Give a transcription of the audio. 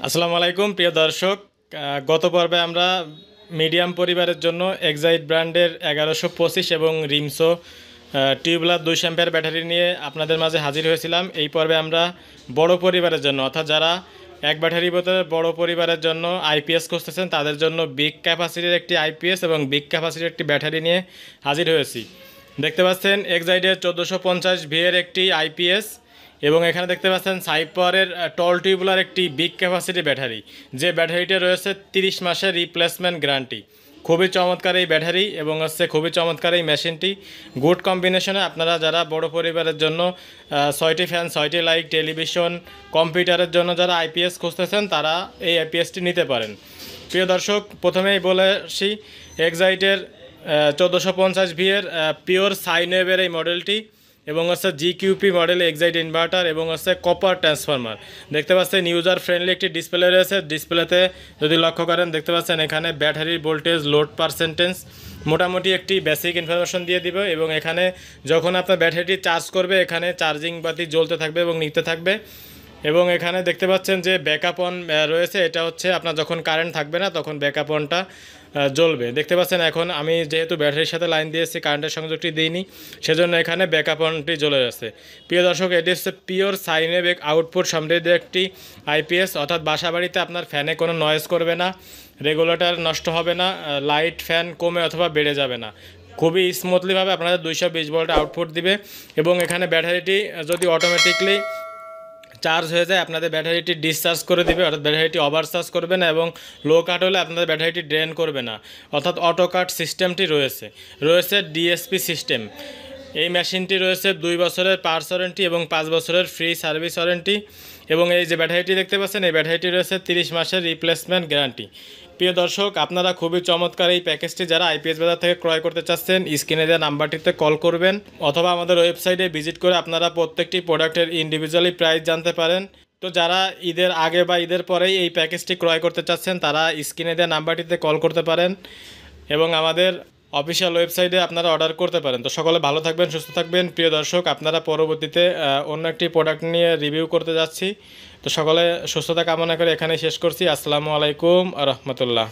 আসসালামু আলাইকুম প্রিয় দর্শক। গত পর্বে আমরা মিডিয়াম পরিবারের জন্য এক্সাইট ব্র্যান্ডের 1125 এবং রিমসো টিউবলার 2 অ্যাম্পিয়ার ব্যাটারি নিয়ে আপনাদের মাঝে হাজির হয়েছিলাম। এই পর্বে আমরা বড় পরিবারের জন্য অর্থাৎ যারা এক ব্যাটারি বোতলের বড় পরিবারের জন্য আইপিএস খুঁজতেছেন তাদের জন্য বিগ ক্যাপাসিটির একটি আইপিএস এবং বিগ ক্যাপাসিটির একটি ব্যাটারি নিয়ে হাজির হয়েছি। দেখতে পাচ্ছেন এক্সাইটের 1450 ভিএর একটি আইপিএস এবং এখানে দেখতে পাচ্ছেন সাইপারের টল টিউবুলার একটি বিগ ক্যাপাসিটি ব্যাটারি, যে ব্যাটারিটা রয়েছে 30 মাসের রিপ্লেসমেন্ট গ্যারান্টি। খুবই চমৎকার এই ব্যাটারি এবং খুবই চমৎকার এই মেশিনটি। গুড কম্বিনেশনে আপনারা যারা বড় পরিবারের জন্য 6টি ফ্যান, 6টি লাইট, টেলিভিশন, কম্পিউটারের জন্য যারা আইপিএস খুঁজতেছেন তারা এই আইপিএসটি নিতে পারেন। প্রিয় দর্শক, প্রথমেই বলে আসি এক্সাইটের 1450 এর পিওর সাইন ওয়েভের এই মডেলটি এবং জিকিউপি মডেল এক্সাইট ইনভার্টার এবং কপার ট্রান্সফরমার। দেখতে পাচ্ছেন ইউজার ফ্রেন্ডলি একটি ডিসপ্লে রয়েছে। ডিসপ্লেতে যদি লক্ষ্য করেন দেখতে পাচ্ছেন এখানে ব্যাটারির ভোল্টেজ, লোড পার্সেন্টেজ, মোটামুটি একটি বেসিক ইনফরমেশন দিয়ে দিবে এবং এখানে যখন আপনার ব্যাটারিটি চার্জ করবে এখানে চার্জিং বাতি জ্বলতে থাকবে এবং নিতে থাকবে। এবং এখানে দেখতে পাচ্ছেন যে ব্যাকআপ অন রয়েছে, এটা হচ্ছে আপনার যখন কারেন্ট থাকবে না তখন ব্যাকআপ অনটা জ্বলবে। দেখতে পাচ্ছেন এখন আমি যেহেতু ব্যাটারির সাথে লাইন দিয়েছি, কারেন্টের সংযোগটি দিইনি, সেজন্য এখানে ব্যাকআপ অনটি জ্বলে যাচ্ছে। প্রিয় দর্শক, এটি হচ্ছে পিওর সাইন ওয়েভ আউটপুট সমৃদ্ধ একটি আইপিএস, অর্থাৎ বাসা বাড়িতে আপনার ফ্যানে কোনো নয়েজ করবে না, রেগুলেটর নষ্ট হবে না, লাইট ফ্যান কমে অথবা বেড়ে যাবে না, খুবই স্মুথলিভাবে আপনাদের 220 ভোল্ট আউটপুট দিবে। এবং এখানে ব্যাটারিটি যদি অটোমেটিকলি চার্জ হয়ে যায় আপনাদের ব্যাটারিটি ডিসচার্জ করে দিবে, অর্থাৎ ব্যাটারিটি ওভার চার্জ করবে না এবং লো কাট হলে আপনাদের ব্যাটারিটি ড্রেন করবে না, অর্থাৎ অটো কাট সিস্টেমটি রয়েছে ডিএসপি সিস্টেম। এই মেশিনটি রয়েছে 2 বছরের পার্টস ওয়ারেন্টি এবং 5 বছরের ফ্রি সার্ভিস ওয়ারেন্টি। এবং এই যে ব্যাটারিটি দেখতে পাচ্ছেন এই ব্যাটারিটি রয়েছে 30 মাসের রিপ্লেসমেন্ট গ্যারান্টি। প্রিয় দর্শক, আপনারা খুবই চমৎকার এই প্যাকেজটি যারা আইপিএস বাজার থেকে ক্রয় করতে চাচ্ছেন স্ক্রিনে দেওয়া নাম্বারটিতে কল করবেন অথবা আমাদের ওয়েবসাইটে ভিজিট করে আপনারা প্রত্যেকটি প্রোডাক্টের ইন্ডিভিজুয়ালি প্রাইস জানতে পারেন। তো যারা ঈদের আগে বা ঈদের পরেই এই প্যাকেজটি ক্রয় করতে চাচ্ছেন তারা স্ক্রিনে দেওয়া নাম্বারটিতে কল করতে পারেন এবং আমাদের অফিসিয়াল ওয়েবসাইটে আপনারা অর্ডার করতে পারেন। তো সকলে ভালো থাকবেন, সুস্থ থাকবেন। প্রিয় দর্শক, আপনারা পরবর্তীতে অন্য একটি প্রোডাক্ট নিয়ে রিভিউ করতে যাচ্ছি। তো সকলে সুস্থতা কামনা করে এখানে শেষ করছি। আসসালামু আলাইকুম আ রহমতুল্লাহ।